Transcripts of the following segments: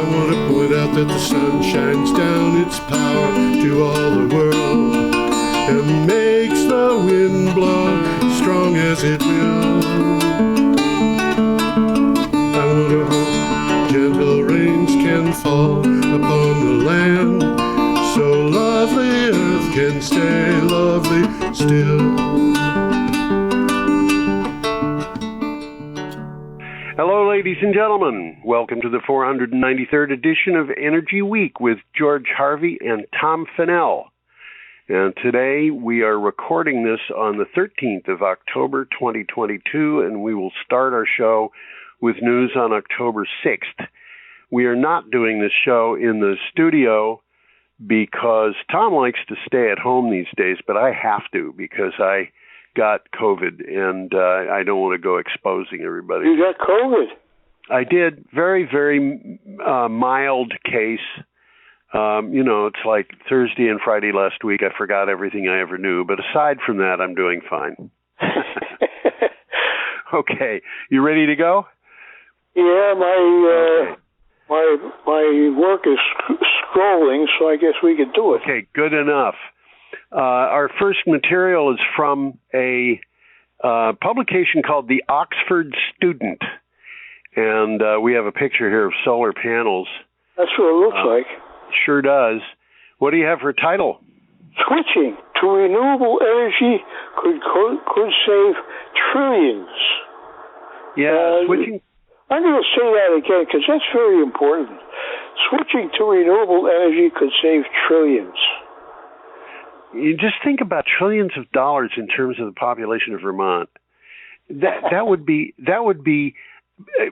want to point out that the sun shines down its power to all the world and makes the wind blow strong as it will. I want to hope gentle rains can fall upon the land, so lovely earth can stay lovely still. Hello, ladies and gentlemen. Welcome to the 493rd edition of Energy Week with George Harvey and Tom Fennell. And today we are recording this on the 13th of October, 2022, and we will start our show with news on October 6th. We are not doing this show in the studio because Tom likes to stay at home these days, but I have to because I got COVID, and I don't want to go exposing everybody. You got COVID? I did. Very, very mild case. It's like Thursday and Friday last week. I forgot everything I ever knew. But aside from that, I'm doing fine. Okay. You ready to go? Yeah, my work is scrolling, so I guess we could do it. Okay, good enough. Our first material is from a publication called The Oxford Student. And we have a picture here of solar panels. That's what it looks like. Sure does. What do you have for a title? Switching to renewable energy could save trillions. Yeah, switching. I'm going to say that again because that's very important. Switching to renewable energy could save trillions. You just think about trillions of dollars in terms of the population of Vermont. That would be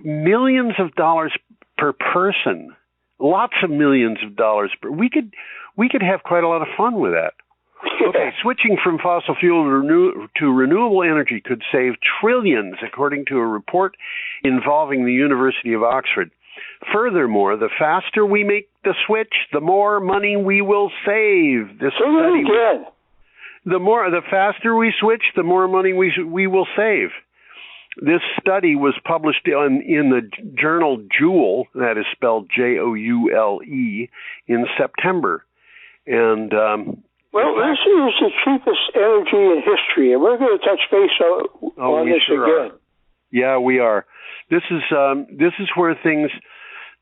millions of dollars per person. Lots of millions of dollars per. We could have quite a lot of fun with that. Yeah. Okay, switching from fossil fuel to renewable energy could save trillions, according to a report involving the University of Oxford. Furthermore, the faster we make the switch, the more money we will save. The faster we switch, the more money we will save. This study was published in the journal Joule, that is spelled Joule, in September. And this is the cheapest energy in history, and we're going to touch base on this again. Yeah, we are. This is where things.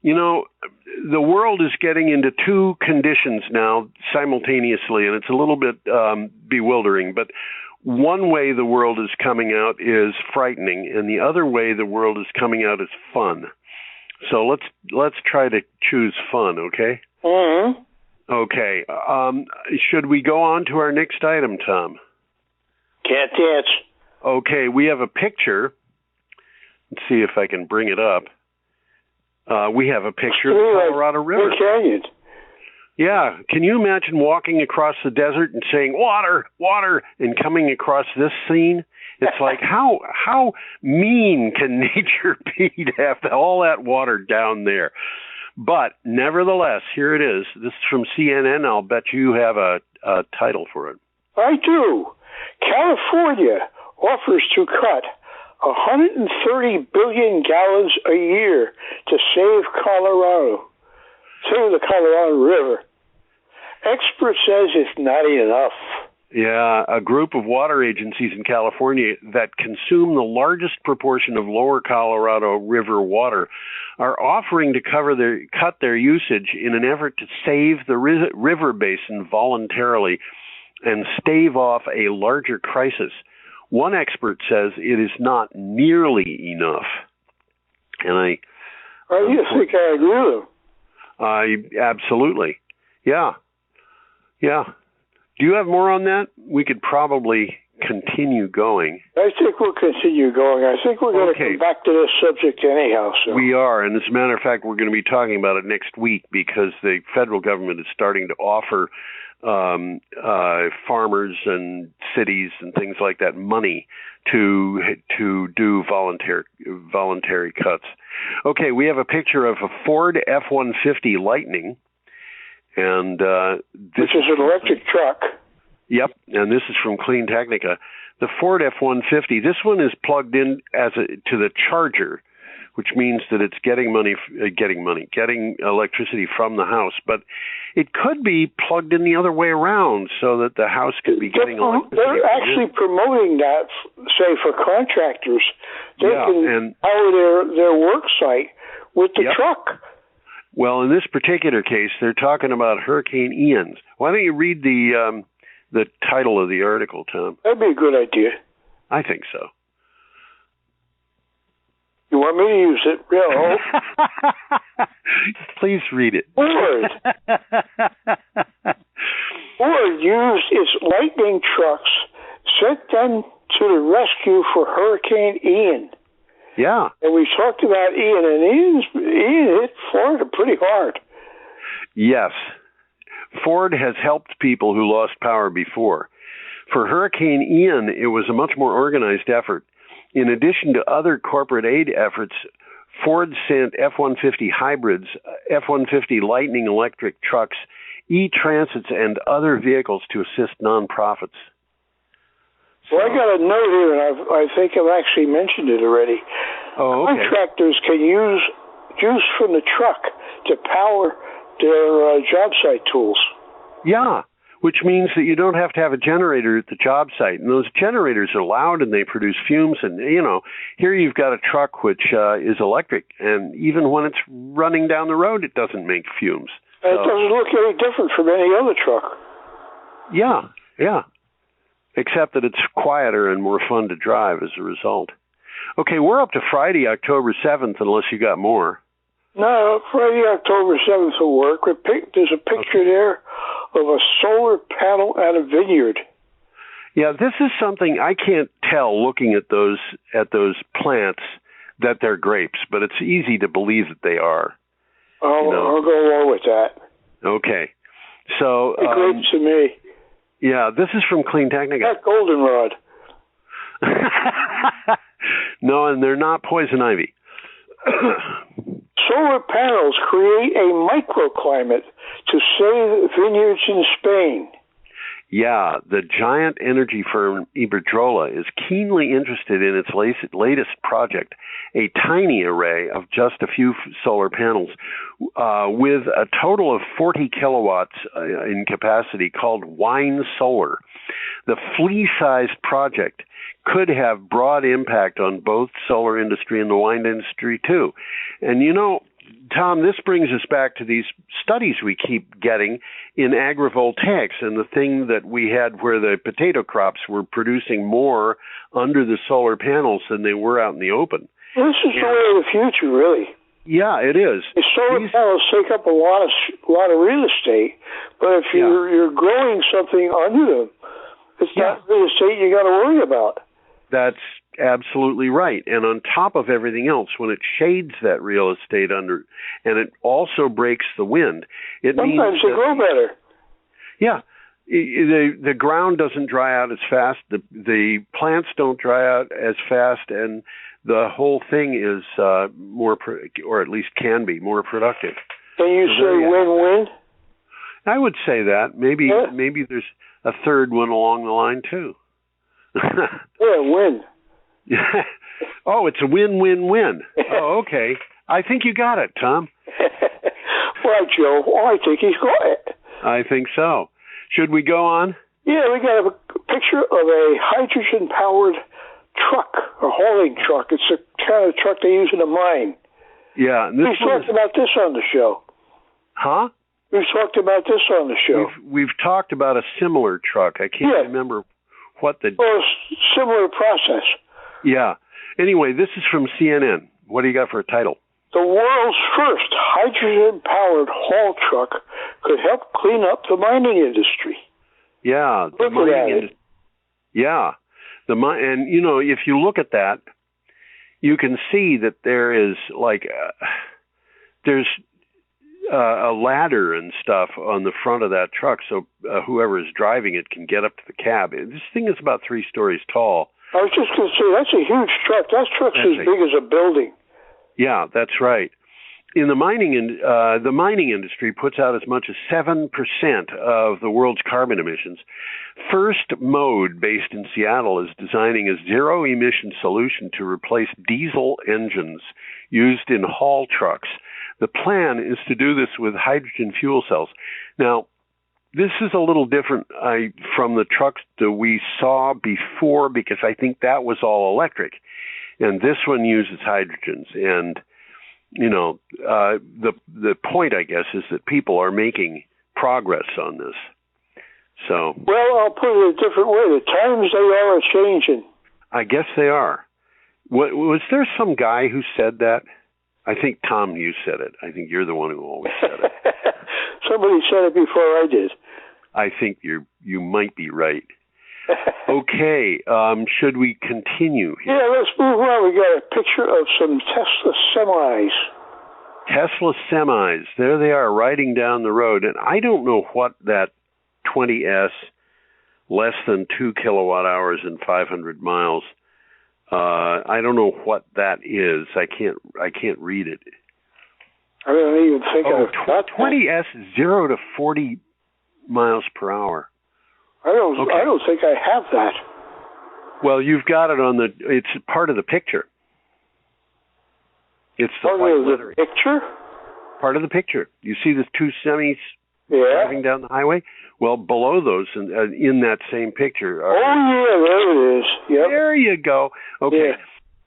The world is getting into two conditions now simultaneously, and it's a little bit bewildering. But one way the world is coming out is frightening, and the other way the world is coming out is fun. So let's try to choose fun, okay? Mm-hmm. Okay. Should we go on to our next item, Tom? Can't dance. Okay, we have a picture. Let's see if I can bring it up. We have a picture of the Colorado River. Canyon. Yeah. Can you imagine walking across the desert and saying, water, water, and coming across this scene? It's like, how mean can nature be to have all that water down there? But nevertheless, here it is. This is from CNN. I'll bet you have a title for it. I do. California offers to cut 130 billion gallons a year to save the Colorado River. Expert says it's not enough. Yeah, a group of water agencies in California that consume the largest proportion of lower Colorado River water are offering to cut their usage in an effort to save the river basin voluntarily and stave off a larger crisis. One expert says it is not nearly enough. And I think I agree with him. Absolutely. Yeah. Do you have more on that? We could probably continue going. I think we'll continue going. I think we're going to come back to this subject anyhow. So. We are, and as a matter of fact, we're going to be talking about it next week because the federal government is starting to offer farmers and cities and things like that money to do voluntary cuts. Okay, we have a picture of a Ford F-150 Lightning, and which is an electric truck. Yep, and this is from Clean Technica. The Ford F-150. This one is plugged in to the charger, which means that it's getting electricity from the house. But it could be plugged in the other way around so that the house could be getting electricity. They're actually promoting that, say, for contractors. They can power their work site with the truck. Well, in this particular case, they're talking about Hurricane Ian. Why don't you read the title of the article, Tom? That'd be a good idea. I think so. You want me to use it? Real? Please read it. Ford used its lightning trucks, sent them to the rescue for Hurricane Ian. Yeah. And we talked about Ian, and Ian hit Florida pretty hard. Yes. Ford has helped people who lost power before. For Hurricane Ian, it was a much more organized effort. In addition to other corporate aid efforts, Ford sent F-150 hybrids, F-150 Lightning electric trucks, e-transits, and other vehicles to assist nonprofits. Well, I got a note here, and I think I've actually mentioned it already. Oh, okay. Contractors can use juice from the truck to power their job site tools. Yeah, which means that you don't have to have a generator at the job site. And those generators are loud and they produce fumes. And, here you've got a truck which is electric. And even when it's running down the road, it doesn't make fumes. So, it doesn't look any different from any other truck. Yeah. Except that it's quieter and more fun to drive as a result. Okay, we're up to Friday, October 7th, unless you got more. No, Friday, October 7th will work. There's a picture there of a solar panel at a vineyard. Yeah, this is something I can't tell looking at those plants that they're grapes, but it's easy to believe that they are. I'll go along with that. Okay. So grapes to me. Yeah, this is from Clean Technica. Not goldenrod. No, and they're not poison ivy. Solar panels create a microclimate to save vineyards in Spain. Yeah, the giant energy firm Iberdrola is keenly interested in its latest project, a tiny array of just a few solar panels with a total of 40 kilowatts in capacity called Wine Solar. The flea-sized project could have broad impact on both solar industry and the wine industry too. And Tom, this brings us back to these studies we keep getting in agrivoltaics and the thing that we had where the potato crops were producing more under the solar panels than they were out in the open. This is the way of the future, really. Yeah, it is. The solar panels take up a lot of real estate, but if you're growing something under them, it's not real estate you got to worry about. That's absolutely right. And on top of everything else, when it shades that real estate under, and it also breaks the wind, sometimes they grow better. Yeah. The ground doesn't dry out as fast. The plants don't dry out as fast, and the whole thing is more, or at least can be more productive. Can you say win-win? I would say that. Maybe there's a third one along the line too. Win. Oh, it's a win-win-win. Oh, okay. I think you got it, Tom. Well, Joe, I think he's got it. I think so. Should we go on? Yeah, we got a picture of a hydrogen-powered truck, a hauling truck. It's the kind of truck they use in a mine. Yeah. And we've talked about this on the show. Huh? We've talked about this on the show. We've talked about a similar truck. I can't remember what the... Well, similar process. Yeah. Anyway, this is from CNN. What do you got for a title? The world's first hydrogen-powered haul truck could help clean up the mining industry. Yeah. The mining industry. Yeah. And, if you look at that, you can see that there is there's a ladder and stuff on the front of that truck, so whoever is driving it can get up to the cab. This thing is about 3 stories tall. I was just going to say, that's a huge truck. That truck's as big as a building. Yeah, that's right. in the mining industry puts out as much as 7% of the world's carbon emissions. First Mode, based in Seattle, is designing a zero-emission solution to replace diesel engines used in haul trucks. The plan is to do this with hydrogen fuel cells. Now, this is a little different from the trucks that we saw before, because I think that was all electric, and this one uses hydrogens. And the point, I guess, is that people are making progress on this. So, well, I'll put it a different way. The times they are changing. I guess they are. Was there some guy who said that? I think, Tom, you said it. I think you're the one who always said it. Somebody said it before I did. I think you might be right. Okay, should we continue here? Yeah, let's move on. We got a picture of some Tesla semis. Tesla semis. There they are, riding down the road. And I don't know what that 20S, less than 2 kilowatt hours and 500 miles. I don't know what that is. I can't read it. I don't even think I've got 20S 0 to 40 miles per hour. I don't think I have that. Well, you've got it on it's part of the picture. It's the white lettering. Picture? Part of the picture. You see the two semis driving down the highway? Well, below those, in that same picture. Oh, yeah, there it is. Yep. There you go. Okay. Yeah.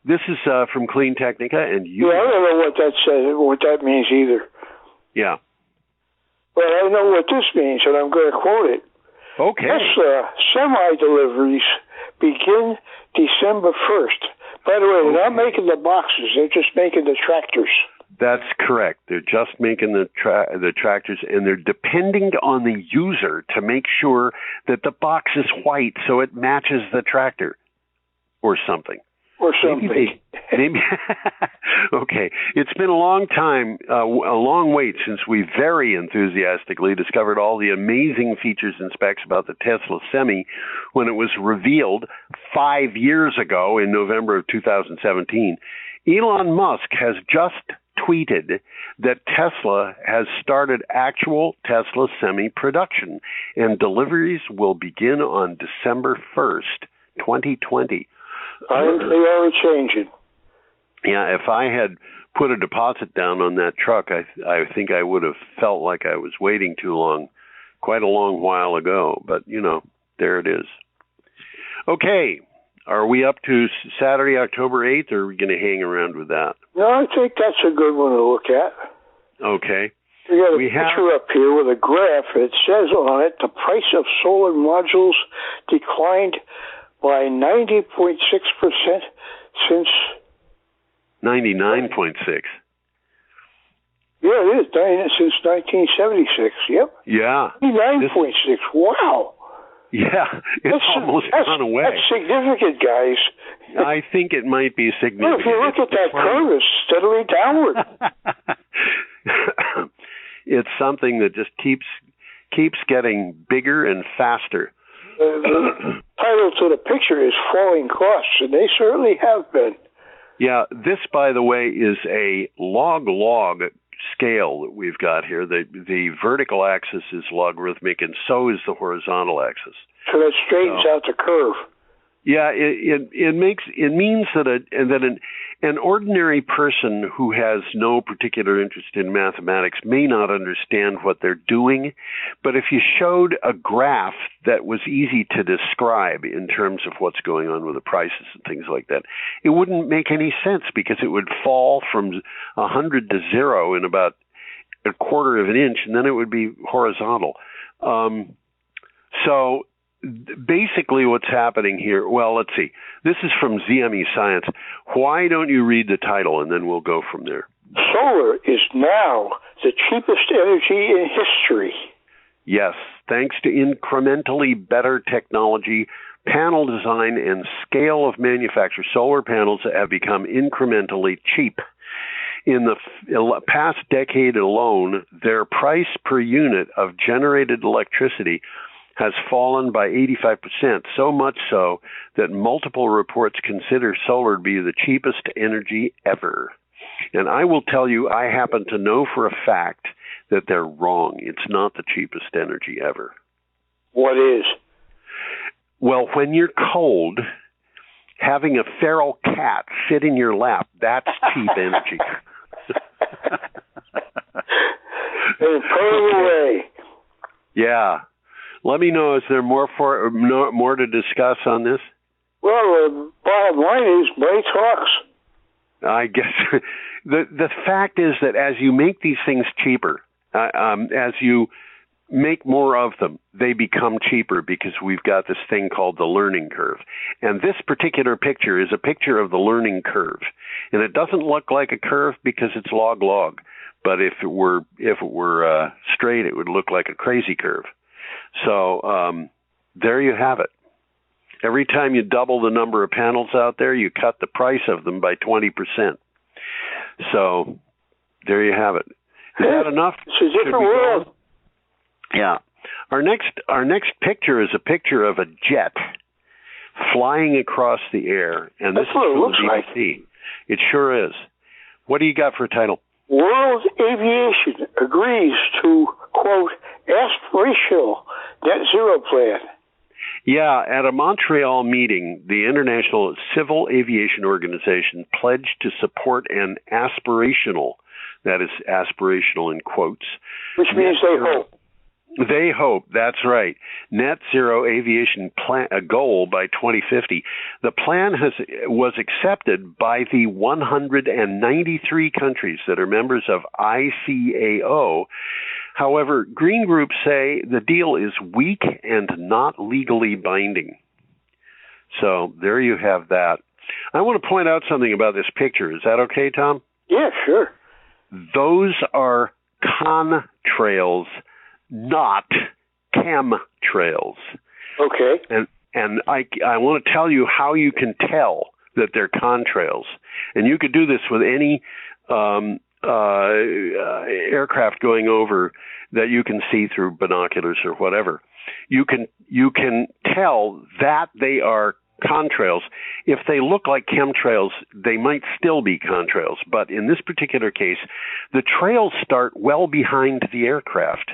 This is from Clean Technica, and you... Yeah, I don't know what that says, what that means either. Yeah. But I know what this means, and I'm going to quote it. Okay. Tesla semi-deliveries begin December 1st. By the way, they're not making the boxes, they're just making the tractors. That's correct. They're just making the tractors, and they're depending on the user to make sure that the box is white so it matches the tractor or something. Or something. Maybe. Okay. It's been a long time, a long wait since we very enthusiastically discovered all the amazing features and specs about the Tesla Semi when it was revealed 5 years ago in November of 2017. Elon Musk has just tweeted that Tesla has started actual Tesla Semi production, and deliveries will begin on December 1st, 2020. They are changing. Yeah, if I had put a deposit down on that truck, I think I would have felt like I was waiting too long, quite a long while ago. But, there it is. Okay, are we up to Saturday, October 8th, or are we going to hang around with that? No, I think that's a good one to look at. Okay. We got a picture up here with a graph. It says on it, the price of solar modules declined by 90.6% since... 99.6. Yeah, it is. Since 1976. Yep. Yeah. 99.6. Wow. Yeah, it's almost gone away. That's significant, guys. I think it might be significant. Well, if you look at that curve, it's steadily downward. It's something that just keeps getting bigger and faster. The title to the picture is Falling Costs, and they certainly have been. Yeah, this, by the way, is a log scale that we've got here. The vertical axis is logarithmic, and so is the horizontal axis. So that straightens out the curve. Yeah, it means that an ordinary person who has no particular interest in mathematics may not understand what they're doing, but if you showed a graph that was easy to describe in terms of what's going on with the prices and things like that, it wouldn't make any sense because it would fall from 100 to 0 in about a quarter of an inch, and then it would be horizontal. So basically what's happening here, well, let's see. This is from ZME Science. Why don't you read the title, and then we'll go from there. Solar is now the cheapest energy in history. Yes, thanks to incrementally better technology, panel design, and scale of manufacture, solar panels have become incrementally cheap. In the past decade alone, their price per unit of generated electricity has fallen by 85%, so much so that multiple reports consider solar to be the cheapest energy ever. And I will tell you, I happen to know for a fact that they're wrong. It's not the cheapest energy ever. What is? Well, when you're cold, having a feral cat sit in your lap, that's cheap energy. And purr away. Yeah. Let me know, is there more to discuss on this? Well, the bottom line is money talks. I guess the fact is that as you make these things cheaper, as you make more of them, they become cheaper because we've got this thing called the learning curve. And this particular picture is a picture of the learning curve. And it doesn't look like a curve because it's log. But if it were straight, it would look like a crazy curve. So there you have it. Every time you double the number of panels out there, you cut the price of them by 20%. So there you have it. Is that enough? It's a different world. Yeah. Our next picture is a picture of a jet flying across the air, and this is what it from looks the like. BBC. It sure is. What do you got for a title? World Aviation agrees to, quote, aspirational net zero plan. Yeah, at a Montreal meeting, the International Civil Aviation Organization pledged to support an aspirational, that is aspirational in quotes. Which means they hope. They hope, that's right. Net zero aviation plan, a goal by 2050. The plan was accepted by the 193 countries that are members of ICAO. However, green groups say the deal is weak and not legally binding. So there you have that. I want to point out something about this picture. Is that okay, Tom? Yeah, sure. Those are contrails, not chemtrails. Okay. And I want to tell you how you can tell that they're contrails. And you could do this with any aircraft going over that you can see through binoculars or whatever. You can tell that they are contrails. If they look like chemtrails, they might still be contrails. But in this particular case, the trails start well behind the aircraft.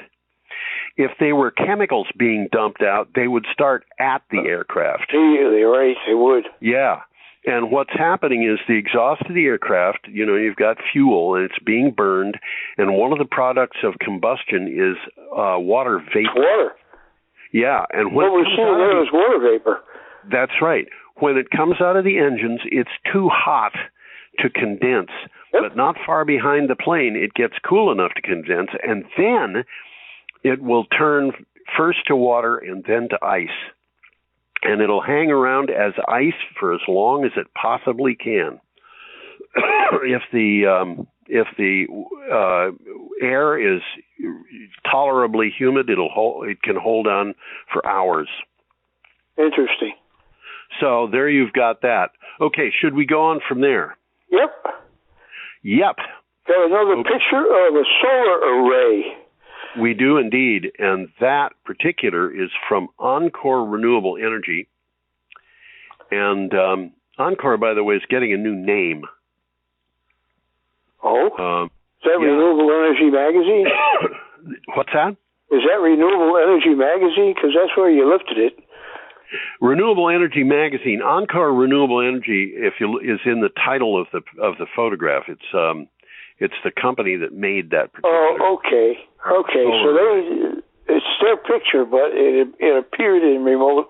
If they were chemicals being dumped out, they would start at the aircraft. Immediately, right? They would. Yeah. And what's happening is the exhaust of the aircraft, you've got fuel and it's being burned. And one of the products of combustion is water vapor. Water. Yeah. And what we're seeing there is water vapor. That's right. When it comes out of the engines, it's too hot to condense. Yep. But not far behind the plane, it gets cool enough to condense. And then it will turn first to water and then to ice. And it'll hang around as ice for as long as it possibly can. If the air is tolerably humid, it can hold on for hours. Interesting. So there you've got that. Okay, should we go on from there? Yep. Got another picture of a solar array. We do indeed, and that particular is from Encore Renewable Energy. And Encore, by the way, is getting a new name. Oh? Is that Renewable Energy Magazine? What's that? Is that Renewable Energy Magazine? Because that's where you lifted it. Renewable Energy Magazine. Encore Renewable Energy is in the title of the photograph. It's the company that made that particular. Oh, okay. Okay, so it's their picture, but it appeared in Renewable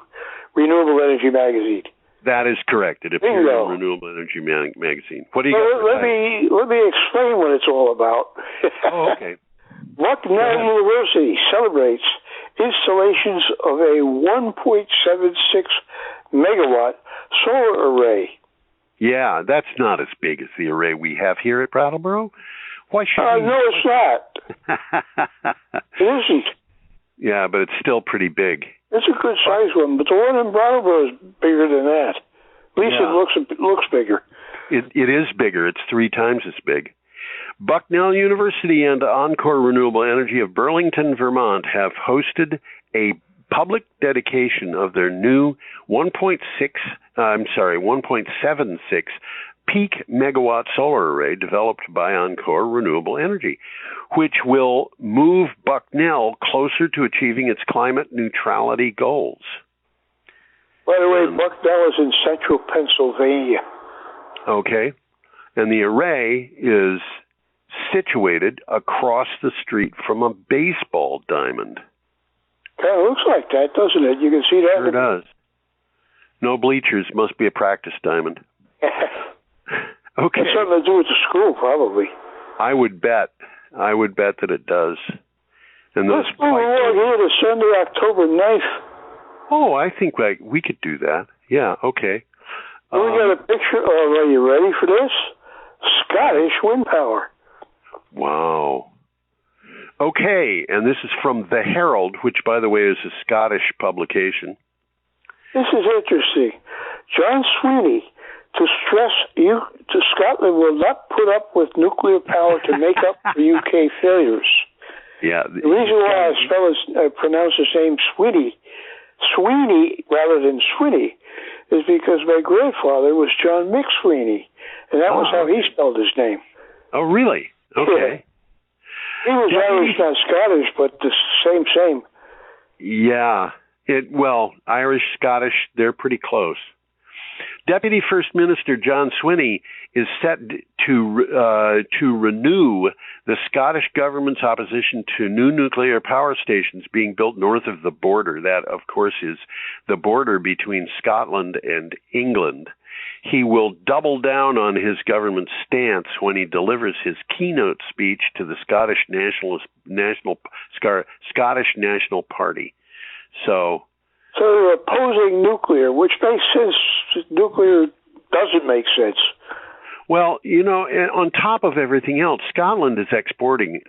Energy Magazine. That is correct. It appeared in Renewable Energy Magazine. What do you got? Let me explain what it's all about. Oh, okay. Bucknell University celebrates installations of a 1.76 megawatt solar array. Yeah, that's not as big as the array we have here at Brattleboro. Why should we? No, it's not. It isn't. Yeah, but it's still pretty big. It's a good size one, but the one in Brattleboro is bigger than that. At least it looks bigger. It is bigger. It's 3 times as big. Bucknell University and Encore Renewable Energy of Burlington, Vermont have hosted a public dedication of their new 1.76 peak megawatt solar array developed by Encore Renewable Energy, which will move Bucknell closer to achieving its climate neutrality goals. By the way, Bucknell is in central Pennsylvania. Okay. And the array is situated across the street from a baseball diamond. Kind of looks like that, doesn't it? You can see that. Sure does. No bleachers, must be a practice diamond. Okay. It's something to do with the school, probably. I would bet that it does. And those let's move along here to Sunday, October 9th. Oh, I think we could do that. Yeah, okay. We got a picture. Are you ready for this? Scottish wind power. Wow. Okay, and this is from The Herald, which, by the way, is a Scottish publication. This is interesting. John Sweeney, to stress Scotland will not put up with nuclear power to make up for UK failures. Yeah. The reason why I pronounce his name Sweeney rather than Sweeney, is because my grandfather was John McSweeney, and that was how he spelled his name. Oh, really? Okay. Yeah. He was Irish, not Scottish, but the same. Yeah. Well, Irish, Scottish, they're pretty close. Deputy First Minister John Swinney is set to renew the Scottish government's opposition to new nuclear power stations being built north of the border. That, of course, is the border between Scotland and England. He will double down on his government's stance when he delivers his keynote speech to the Scottish National Party. So they're opposing nuclear, which makes sense. Nuclear doesn't make sense. Well, on top of everything else, Scotland is exporting.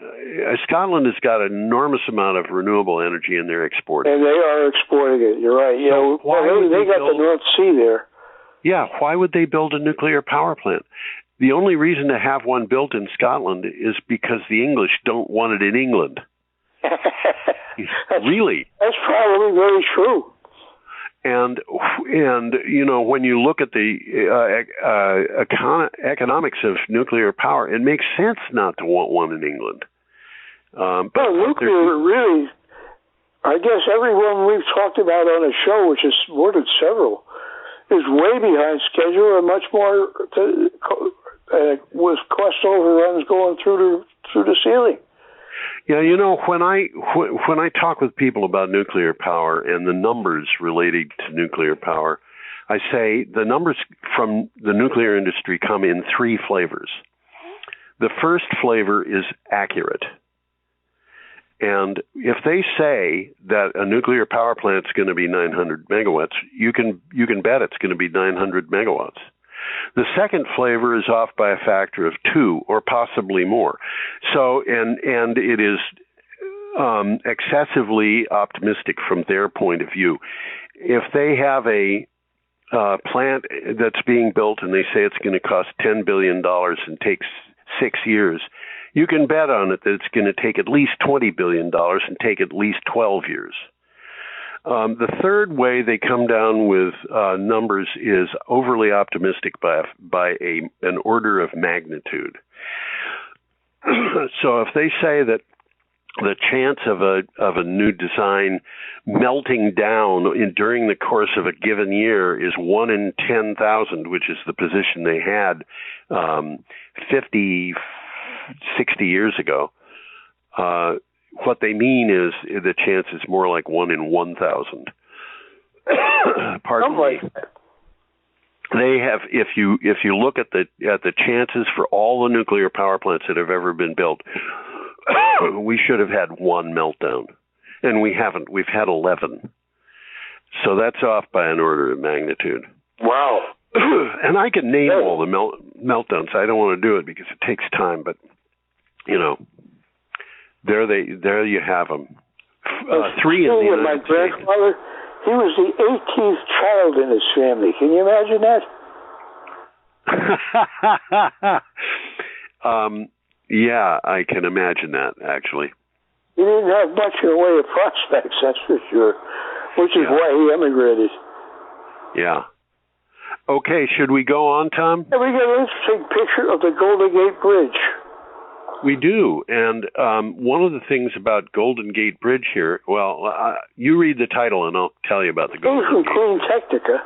Scotland has got an enormous amount of renewable energy, and they're exporting. And they are exporting it. You're right. They got the North Sea there. Yeah. Why would they build a nuclear power plant? The only reason to have one built in Scotland is because the English don't want it in England. Really? That's probably very true. And when you look at the economics of nuclear power, it makes sense not to want one in England. But nuclear really, I guess everyone we've talked about on the show, which has more than several, is way behind schedule and much more with cost overruns going through the ceiling. Yeah, when I talk with people about nuclear power and the numbers related to nuclear power, I say the numbers from the nuclear industry come in three flavors. The first flavor is accurate. And if they say that a nuclear power plant is going to be 900 megawatts, you can bet it's going to be 900 megawatts. The second flavor is off by a factor of 2 or possibly more. So, and it is excessively optimistic from their point of view. If they have a plant that's being built and they say it's going to cost $10 billion and takes 6 years, you can bet on it that it's going to take at least $20 billion and take at least 12 years. The third way they come down with numbers is overly optimistic by an order of magnitude. So if they say that the chance of a new design melting down during the course of a given year is 1 in 10,000, which is the position they had 50, 60 years ago, what they mean is the chance is more like 1 in 1,000. Pardon me. They have, if you look at the chances for all the nuclear power plants that have ever been built, we should have had one meltdown, and we haven't. We've had 11. So that's off by an order of magnitude. Wow. And I can name all the meltdowns. I don't want to do it because it takes time, but there you have them. 3 in the United my grandfather, he was the 18th child in his family. Can you imagine that? Yeah, I can imagine that, actually. He didn't have much in the way of prospects, that's for sure, which is why he emigrated. Yeah. Okay, should we go on, Tom? And we get an interesting picture of the Golden Gate Bridge. We do, and one of the things about Golden Gate Bridge here, you read the title and I'll tell you about the Golden Gate. Clean Technica,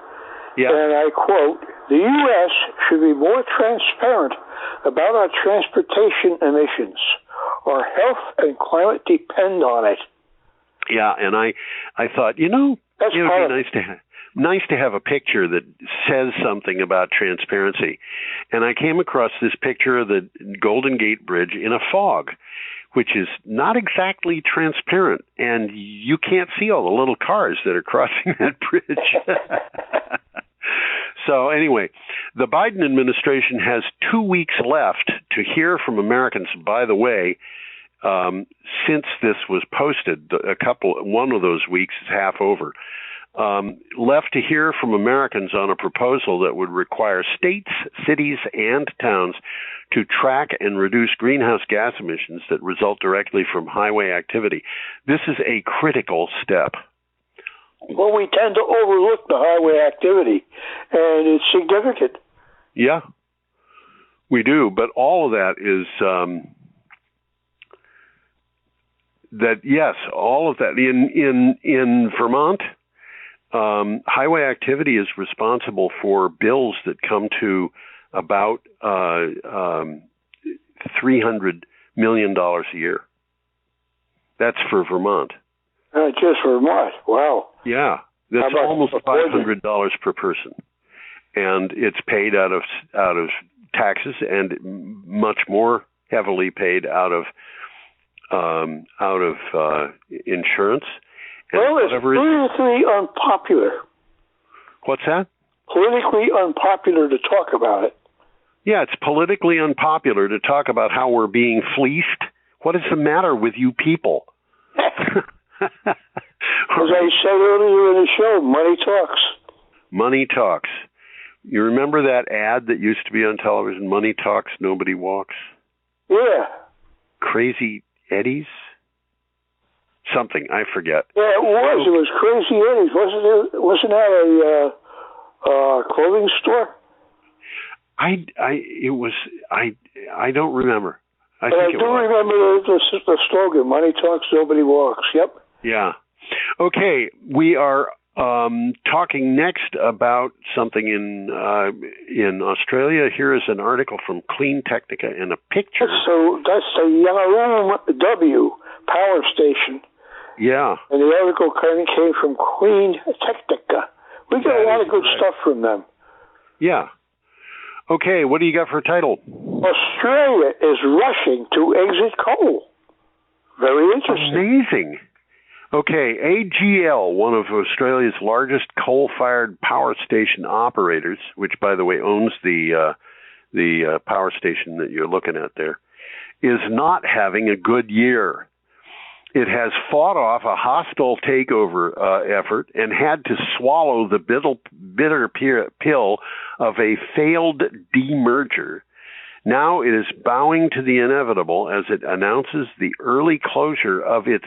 yeah. And I quote, "The U.S. should be more transparent about our transportation emissions. Our health and climate depend on it." Yeah, and I thought, it would be nice to have a picture that says something about transparency. And I came across this picture of the Golden Gate Bridge in a fog, which is not exactly transparent, and you can't see all the little cars that are crossing that bridge. So anyway, the Biden administration has 2 weeks left to hear from Americans. By the way, since this was posted, one of those weeks is half over. Left to hear from Americans on a proposal that would require states, cities, and towns to track and reduce greenhouse gas emissions that result directly from highway activity. This is a critical step. Well, we tend to overlook the highway activity, and it's significant. Yeah, we do. But all of that is all of that in Vermont. Highway activity is responsible for bills that come to about $300 million a year. That's for Vermont. Just Vermont. Wow. Yeah, that's almost $500 per person, and it's paid out of taxes, and much more heavily paid out of insurance. Well, it's politically unpopular. What's that? Politically unpopular to talk about it. Yeah, it's politically unpopular to talk about how we're being fleeced. What is the matter with you people? As I said earlier in the show, money talks. Money talks. You remember that ad that used to be on television, Money Talks, Nobody Walks? Yeah. Crazy Eddies? Something, I forget. Yeah, it was. It was Crazy Eddies. Wasn't that a clothing store? I don't remember. I do remember the slogan, Money Talks, Nobody Walks. Yep. Yeah. Okay, we are talking next about something in Australia. Here is an article from Clean Technica and a picture. So that's the Yarrawoom W power station. Yeah. And the article came from Clean Technica. We get a lot of good stuff from them. Yeah. Okay, what do you got for a title? Australia is rushing to exit coal. Very interesting. Amazing. Okay, AGL, one of Australia's largest coal-fired power station operators, which, by the way, owns the power station that you're looking at there, is not having a good year. It has fought off a hostile takeover effort and had to swallow the bitter pill of a failed demerger. Now it is bowing to the inevitable as it announces the early closure of its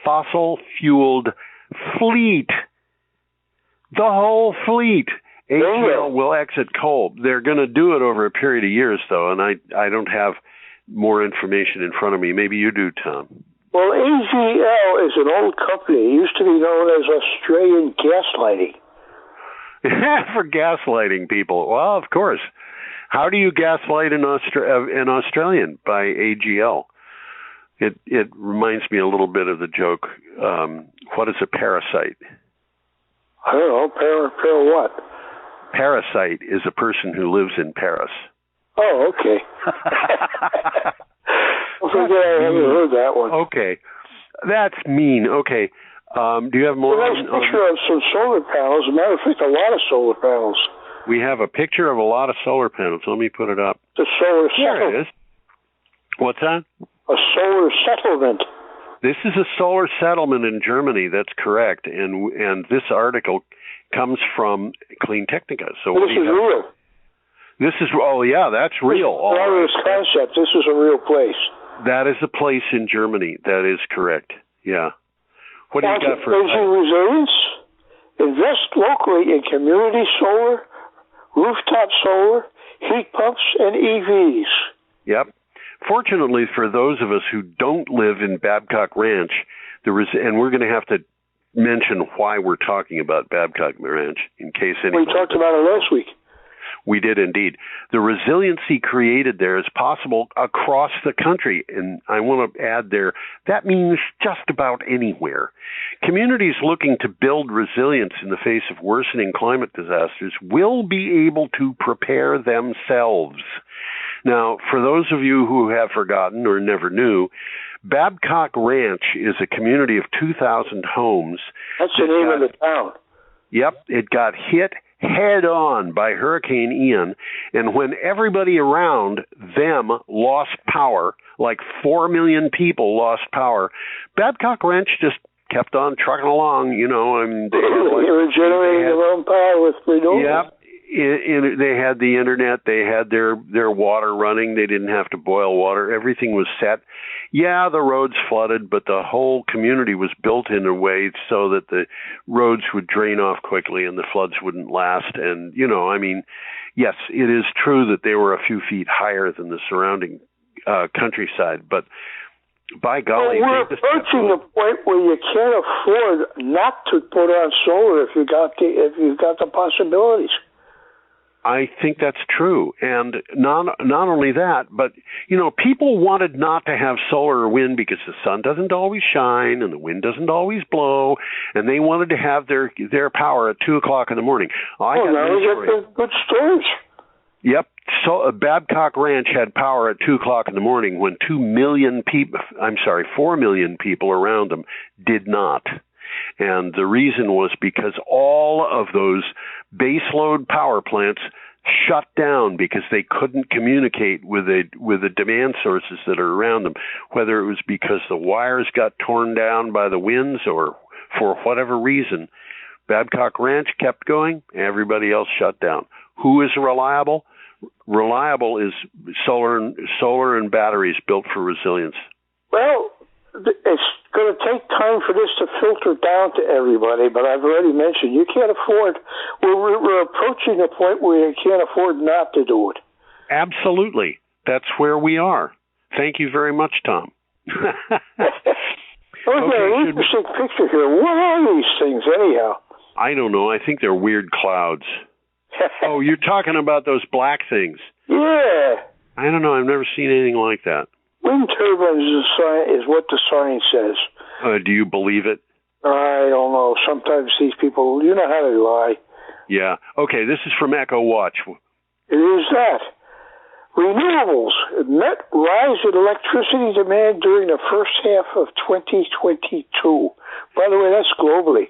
fossil-fueled fleet. The whole fleet. AGL will exit coal. They're going to do it over a period of years, though, and I don't have more information in front of me. Maybe you do, Tom. Well, AGL is an old company. It used to be known as Australian Gaslighting. For gaslighting people. Well, of course. How do you gaslight an Australian? By AGL. It reminds me a little bit of the joke, what is a parasite? I don't know. What? Parasite is a person who lives in Paris. Oh, okay. I haven't heard that one. Okay. That's mean. Okay. Do you have more? Well, nice picture of some solar panels. As a matter of fact, a lot of solar panels. We have a picture of a lot of solar panels. Let me put it up. The solar settlement. There it is. What's that? A solar settlement. This is a solar settlement in Germany. That's correct. And this article comes from Clean Technica. So this is real. This is, that's real. This concept. This is a real place. That is a place in Germany. That is correct. Yeah. What do you got for resilience? Invest locally in community solar, rooftop solar, heat pumps, and EVs. Yep. Fortunately for those of us who don't live in Babcock Ranch, and we're going to have to mention why we're talking about Babcock Ranch in case anyone... We talked about it last week. We did indeed. The resiliency created there is possible across the country, and I want to add there, that means just about anywhere. Communities looking to build resilience in the face of worsening climate disasters will be able to prepare themselves. Now, for those of you who have forgotten or never knew, Babcock Ranch is a community of 2,000 homes. That's the name of the town. Yep, it got hit head on by Hurricane Ian, and when everybody around them lost power, like 4 million people lost power, Babcock Ranch just kept on trucking along, you know. And they were generating their own power with renewables. Yep. They had the internet, they had their water running, they didn't have to boil water, everything was set. Yeah, the roads flooded, but the whole community was built in a way so that the roads would drain off quickly and the floods wouldn't last. And, you know, I mean, yes, it is true that they were a few feet higher than the surrounding countryside, but by golly, we're approaching the point where you can't afford not to put on solar if you've got the possibilities. I think that's true. And not only that, but, you know, people wanted not to have solar or wind because the sun doesn't always shine and the wind doesn't always blow, and they wanted to have their power at 2 o'clock in the morning. Now we get good storage. Yep. So Babcock Ranch had power at 2 o'clock in the morning when 4 million people around them did not. And the reason was because all of those baseload power plants shut down because they couldn't communicate with the demand sources that are around them, whether it was because the wires got torn down by the winds or for whatever reason. Babcock Ranch kept going, everybody else shut down. Who is reliable? Reliable is solar and batteries built for resilience. Well, it's going to take time for this to filter down to everybody, but I've already mentioned you can't afford, we're approaching a point where you can't afford not to do it. Absolutely. That's where we are. Thank you very much, Tom. Okay, interesting picture here. What are these things, anyhow? I don't know. I think they're weird clouds. Oh, you're talking about those black things. Yeah. I don't know. I've never seen anything like that. Wind turbines is what the sign says. Do you believe it? I don't know. Sometimes these people, you know how they lie. Yeah. Okay, this is from Echo Watch. It is that. Renewables met rise in electricity demand during the first half of 2022. By the way, that's globally.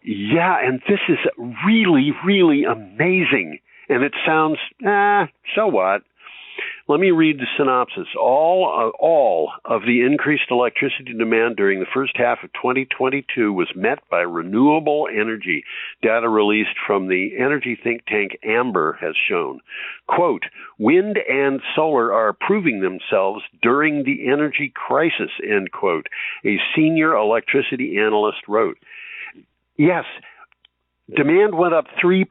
Yeah, and this is really, really amazing. And it sounds, so what? Let me read the synopsis. All of the increased electricity demand during the first half of 2022 was met by renewable energy. Data released from the energy think tank Amber has shown. Quote, wind and solar are proving themselves during the energy crisis, end quote, a senior electricity analyst wrote. Yes, demand went up 3%.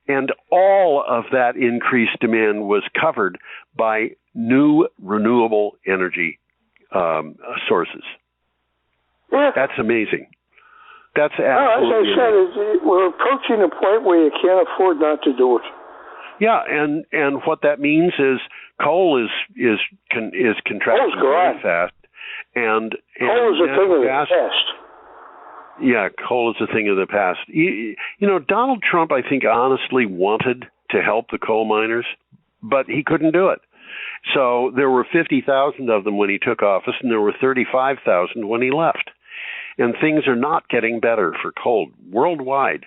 And all of that increased demand was covered by new renewable energy sources. Yeah. That's amazing. That's absolutely as I said, we're approaching a point where you can't afford not to do it. Yeah, and what that means is coal is contracting very fast. And coal is a thing of the past. Yeah, coal is a thing of the past. You know, Donald Trump, I think, honestly wanted to help the coal miners, but he couldn't do it. So there were 50,000 of them when he took office, and there were 35,000 when he left. And things are not getting better for coal worldwide.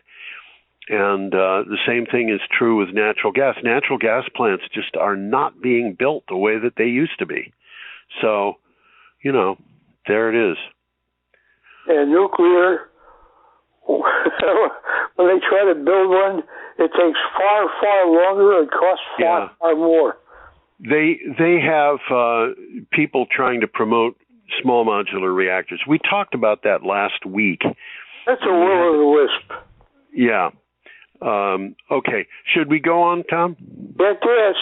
And the same thing is true with natural gas. Natural gas plants just are not being built the way that they used to be. So, you know, there it is. And nuclear, when they try to build one, it takes far, far longer and costs far, far more. They have people trying to promote small modular reactors. We talked about that last week. That's a will-o'-the-wisp. Yeah. Okay. Should we go on, Tom? Yes.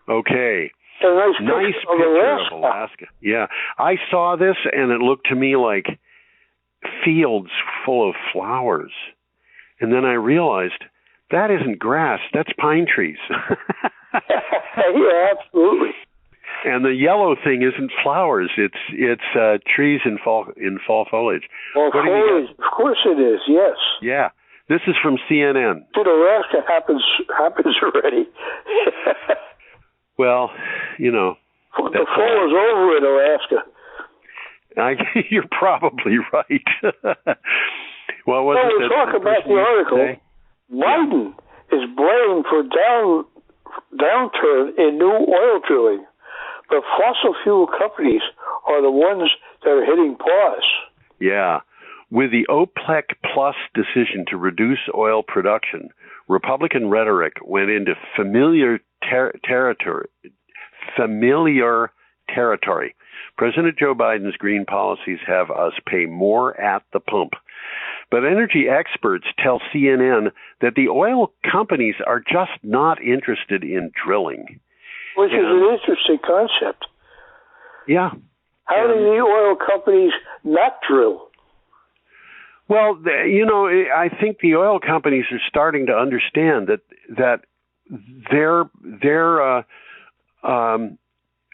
Okay. A nice picture of Alaska. Yeah. I saw this, and it looked to me like fields full of flowers. And then I realized that isn't grass. That's pine trees. Yeah, absolutely. And the yellow thing isn't flowers. It's trees in fall foliage. Well, foliage, of course it is. Yes. Yeah. This is from CNN. But Alaska happens already. Well, you know. The fall is over in Alaska. You're probably right. Well, we'll talk about the article. Biden is blamed for downturn in new oil drilling, but fossil fuel companies are the ones that are hitting pause. Yeah. With the OPEC Plus decision to reduce oil production, Republican rhetoric went into familiar territory. President Joe Biden's green policies have us pay more at the pump. But energy experts tell CNN that the oil companies are just not interested in drilling. Which is an interesting concept. Yeah. How do the oil companies not drill? Well, I think the oil companies are starting to understand that their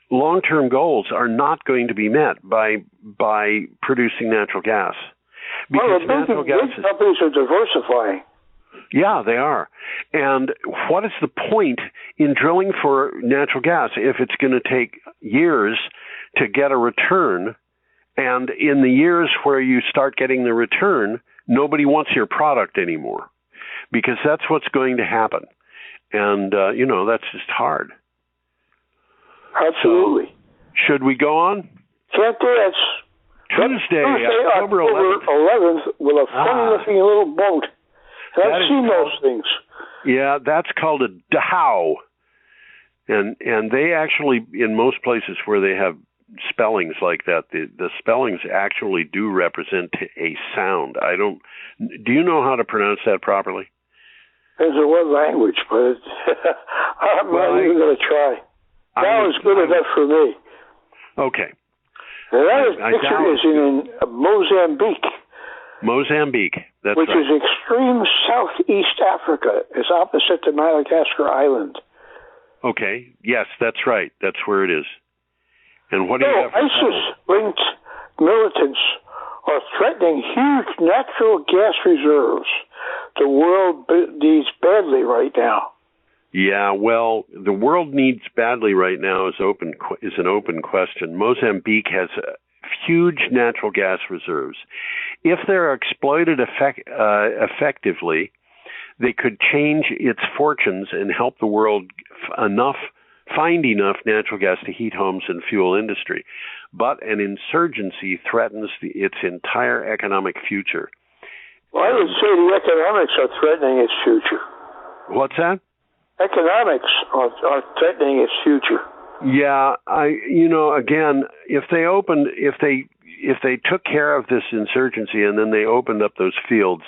long-term goals are not going to be met by producing natural gas. Because natural gas companies are diversifying. Yeah, they are. And what is the point in drilling for natural gas if it's going to take years to get a return? And in the years where you start getting the return, nobody wants your product anymore, because that's what's going to happen. And, that's just hard. Absolutely. So, should we go on? Can't do that. Tuesday, October 11th, with a funny-looking little boat. I've seen those things. Yeah, that's called a dhow. And they actually, in most places where they have spellings like that, the spellings actually do represent a sound. Do you know how to pronounce that properly? There's a word language, but I'm not even going to try. That was good enough for me. Okay. And that picture is in Mozambique. Mozambique, that's which is extreme southeast Africa. It's opposite to Madagascar Island. Okay. Yes, that's right. That's where it is. And what do you have? ISIS-linked militants are threatening huge natural gas reserves the world needs badly right now. Yeah, well, the world needs badly right now is an open question. Mozambique has huge natural gas reserves. If they're exploited effectively, they could change its fortunes and help the world find enough natural gas to heat homes and fuel industry. But an insurgency threatens its entire economic future. Well, I would say the economics are threatening its future. What's that? Economics are threatening its future. Yeah, again, if they took care of this insurgency and then they opened up those fields,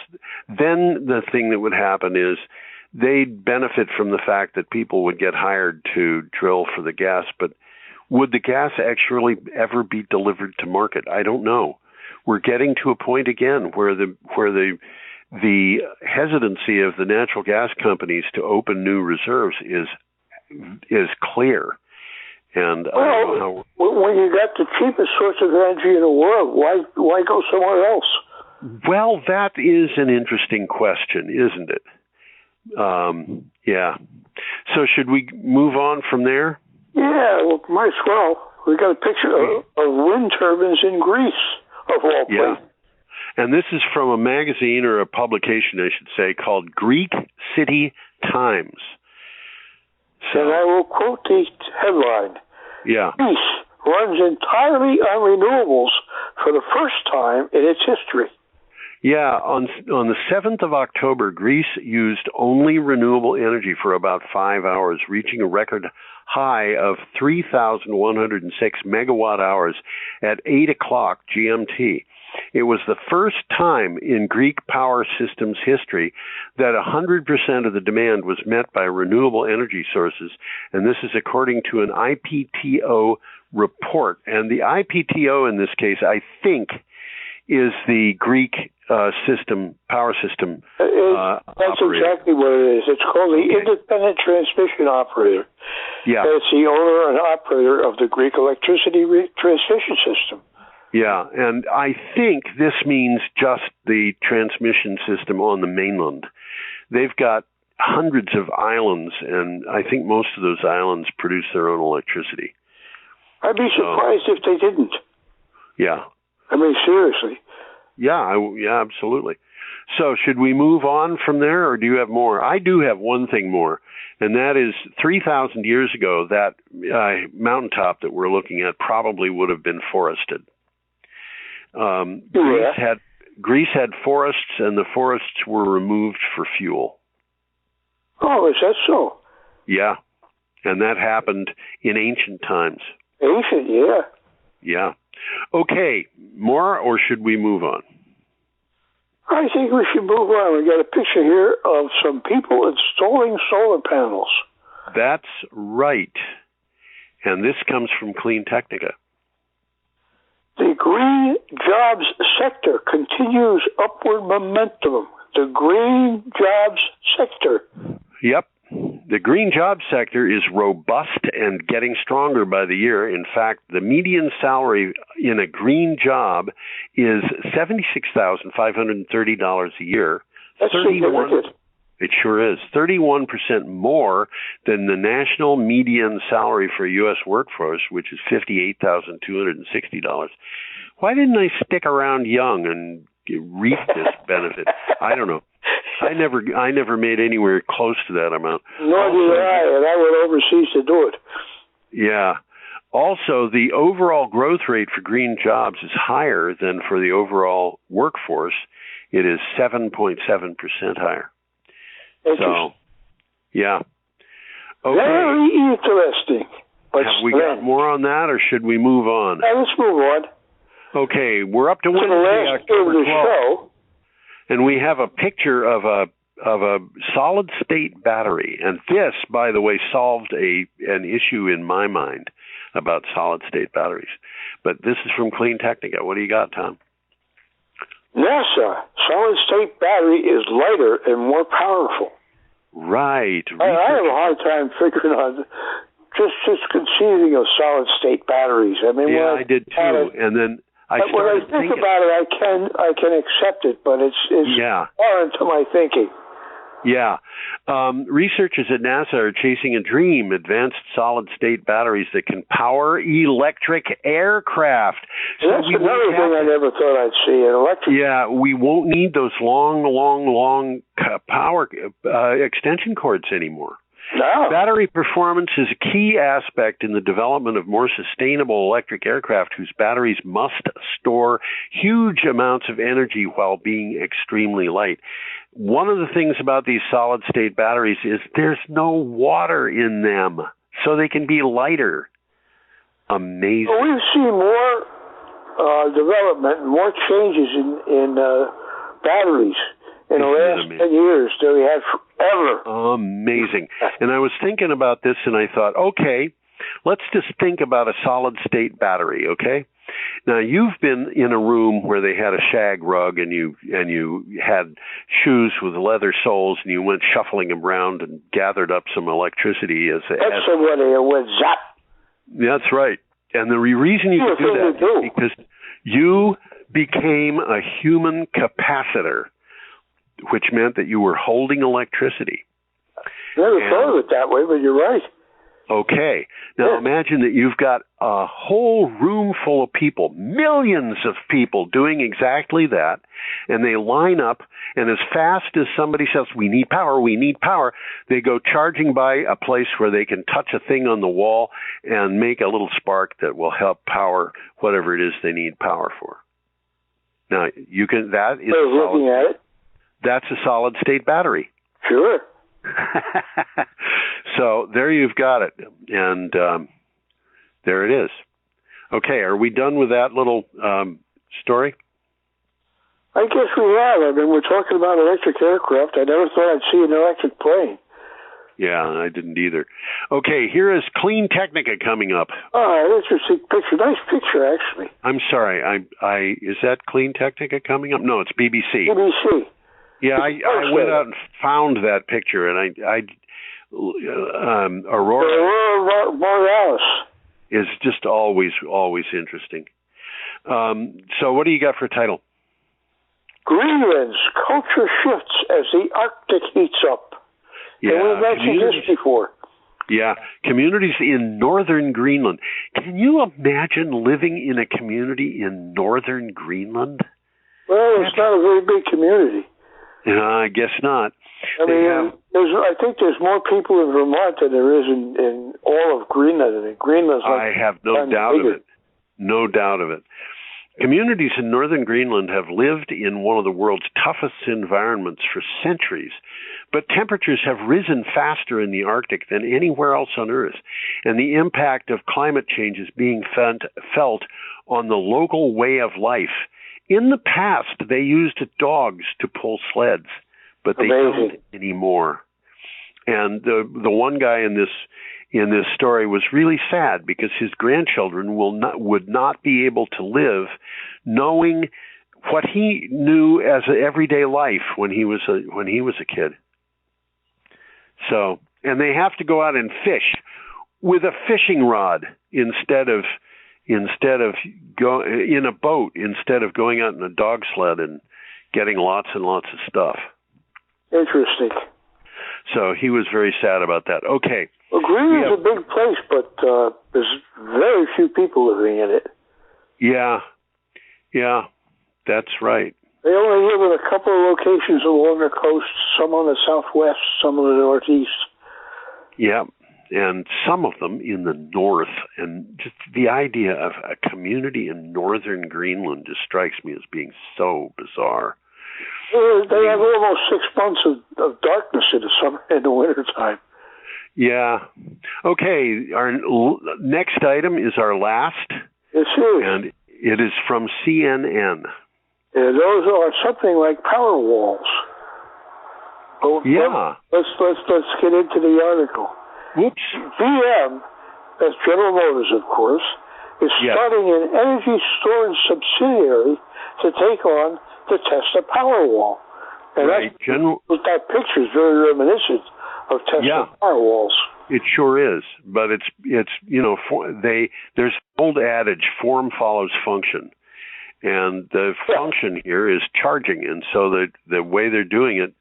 then the thing that would happen is they'd benefit from the fact that people would get hired to drill for the gas. But would the gas actually ever be delivered to market? I don't know. We're getting to a point again where the hesitancy of the natural gas companies to open new reserves is clear. And when you got the cheapest source of energy in the world, why go somewhere else? Well, that is an interesting question, isn't it? Yeah. So should we move on from there? Yeah, well, might as well. We got a picture of wind turbines in Greece, of all places. Yeah. And this is from a magazine, or a publication, I should say, called Greek City Times. So, and I will quote the headline. Yeah. Greece runs entirely on renewables for the first time in its history. Yeah, on the 7th of October, Greece used only renewable energy for about 5 hours, reaching a record high of 3,106 megawatt hours at 8 o'clock GMT. It was the first time in Greek power systems history that 100% of the demand was met by renewable energy sources, and this is according to an IPTO report. And the IPTO in this case, I think, is the Greek power system. That's exactly what it is. It's called the Independent Transmission Operator. Yeah. It's the owner and operator of the Greek electricity transmission system. Yeah, and I think this means just the transmission system on the mainland. They've got hundreds of islands, and I think most of those islands produce their own electricity. I'd be surprised if they didn't. Yeah. I mean, seriously. Yeah, absolutely. So should we move on from there, or do you have more? I do have one thing more, and that is 3,000 years ago, that mountaintop that we're looking at probably would have been forested. Greece had forests, and the forests were removed for fuel. Oh, is that so? Yeah, and that happened in ancient times. Ancient, yeah. Yeah. Okay, more, or should we move on? I think we should move on. We got a picture here of some people installing solar panels. That's right. And this comes from Clean Technica. The green jobs sector continues upward momentum. The green jobs sector. Yep. The green job sector is robust and getting stronger by the year. In fact, the median salary in a green job is $76,530 a year. That's significant. It sure is. 31% more than the national median salary for a U.S. workforce, which is $58,260. Why didn't I stick around young and reap this benefit? I don't know. I never made anywhere close to that amount. Nor did I, and I went overseas to do it. Yeah. Also, the overall growth rate for green jobs is higher than for the overall workforce. It is 7.7% higher. So, yeah. Okay. Very interesting. Have we got more on that, or should we move on? Let's move on. Okay, we're up to Wednesday, the last October 12th. Show. And we have a picture of a solid state battery. And this, by the way, solved an issue in my mind about solid state batteries. But this is from Clean Technica. What do you got, Tom? NASA solid state battery is lighter and more powerful. Right. I have a hard time figuring out just conceiving of solid state batteries. I mean, yeah, I did too. And then when I think about it, I can accept it, but it's foreign to my thinking. Yeah. Researchers at NASA are chasing a dream, advanced solid-state batteries that can power electric aircraft. So that's another thing I never thought I'd see, an electric. Yeah, we won't need those long power extension cords anymore. No. Battery performance is a key aspect in the development of more sustainable electric aircraft whose batteries must store huge amounts of energy while being extremely light. One of the things about these solid-state batteries is there's no water in them, so they can be lighter. Amazing. Well, we've seen more development, more changes in batteries in the last 10 years than we had forever. Amazing. And I was thinking about this, and I thought, okay, let's just think about a solid-state battery, okay? Now, you've been in a room where they had a shag rug, and you had shoes with leather soles, and you went shuffling around and gathered up some electricity as somebody went zap. That's right. And the reason you could do that is because you became a human capacitor, which meant that you were holding electricity. Never thought of it that way, but you're right. Okay. Now imagine that you've got a whole room full of people, millions of people doing exactly that, and they line up, and as fast as somebody says, we need power, they go charging by a place where they can touch a thing on the wall and make a little spark that will help power whatever it is they need power for. Now, you can, that is looking at it. That's a solid state battery. Sure. So there you've got it. And there it is. Okay, are we done with that little story? I guess we have. I mean, we're talking about electric aircraft. I never thought I'd see an electric plane. Yeah, I didn't either. Okay, here is Clean Technica coming up. Oh, interesting picture. Nice picture, actually. I'm sorry. I is that Clean Technica coming up? No, it's BBC. BBC. Yeah, I went out and found that picture, and Aurora Borealis is just always interesting. So what do you got for a title? Greenland's culture shifts as the Arctic heats up. Yeah, and we've mentioned this before. Yeah, communities in northern Greenland. Can you imagine living in a community in northern Greenland? Well, it's not a very big community. I guess not. I mean, I think there's more people in Vermont than there is in all of Greenland. I mean, Greenland's like I have no doubt of it. No doubt of it. Communities in northern Greenland have lived in one of the world's toughest environments for centuries, but temperatures have risen faster in the Arctic than anywhere else on Earth, and the impact of climate change is being felt on the local way of life. In the past, they used dogs to pull sleds, but they don't anymore. And the one guy in this story was really sad because his grandchildren would not be able to live knowing what he knew as an everyday life when he was a kid. So, and they have to go out and fish with a fishing rod instead of in a boat instead of going out in a dog sled and getting lots and lots of stuff. Interesting. So he was very sad about that. Okay. Well, Greenland's a big place, but there's very few people living in it. Yeah, that's right. They only live in a couple of locations along the coast, some on the southwest, some on the northeast. Yeah, and some of them in the north. And just the idea of a community in northern Greenland just strikes me as being so bizarre. They have almost 6 months of darkness in the summer and the wintertime. Yeah. Okay, our next item is our last. Yes, sir. And it is from CNN. And those are something like power walls. Yeah. Let's get into the article. Whoops. GM, that's General Motors, of course, is starting an energy storage subsidiary to take on the Tesla Powerwall. And that picture is very reminiscent of Tesla Powerwalls. It sure is, but it's there's an old adage, form follows function. And the function here is charging, and so the way they're doing it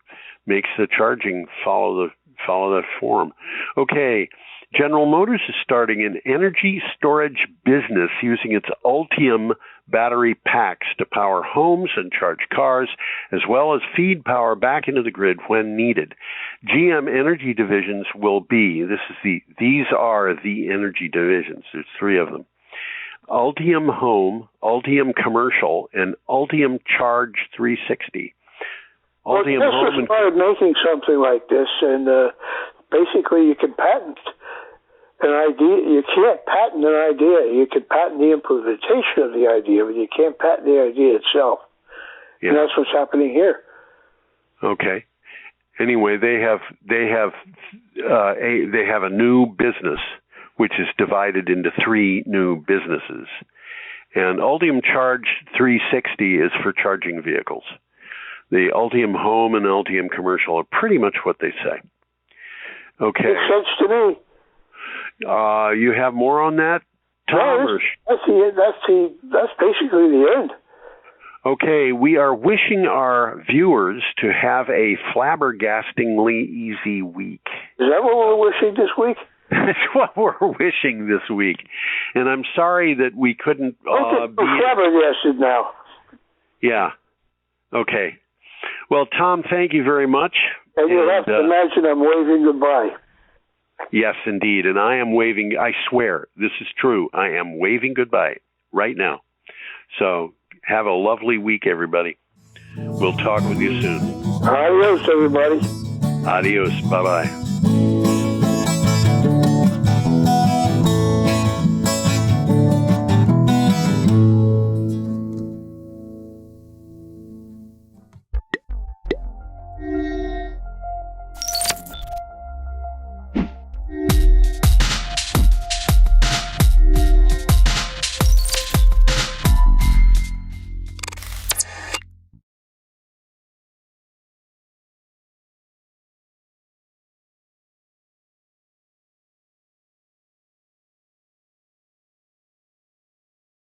makes the charging follow that form. Okay, General Motors is starting an energy storage business using its Ultium battery packs to power homes and charge cars, as well as feed power back into the grid when needed. GM energy divisions will be, these are the energy divisions, there's 3 of them. Ultium Home, Ultium Commercial, and Ultium Charge 360. Ultium Home started making something like this, and basically you can patent an idea. You can't patent an idea. You can patent the implementation of the idea, but you can't patent the idea itself. Yeah. And that's what's happening here. Okay. Anyway, they have a new business which is divided into 3 new businesses. And Ultium Charge 360 is for charging vehicles. The Ultium Home and Ultium Commercial are pretty much what they say. Okay. Makes sense to me. You have more on that, Tom? No, that's basically the end. Okay, we are wishing our viewers to have a flabbergastingly easy week. Is that what we're wishing this week? That's what we're wishing this week. And I'm sorry that we couldn't be flabbergasted now. Yeah. Okay. Well, Tom, thank you very much. And you'll have to imagine I'm waving goodbye. Yes, indeed. And I am waving, I swear, this is true. I am waving goodbye right now. So have a lovely week, everybody. We'll talk with you soon. Adios, everybody. Adios. Bye-bye.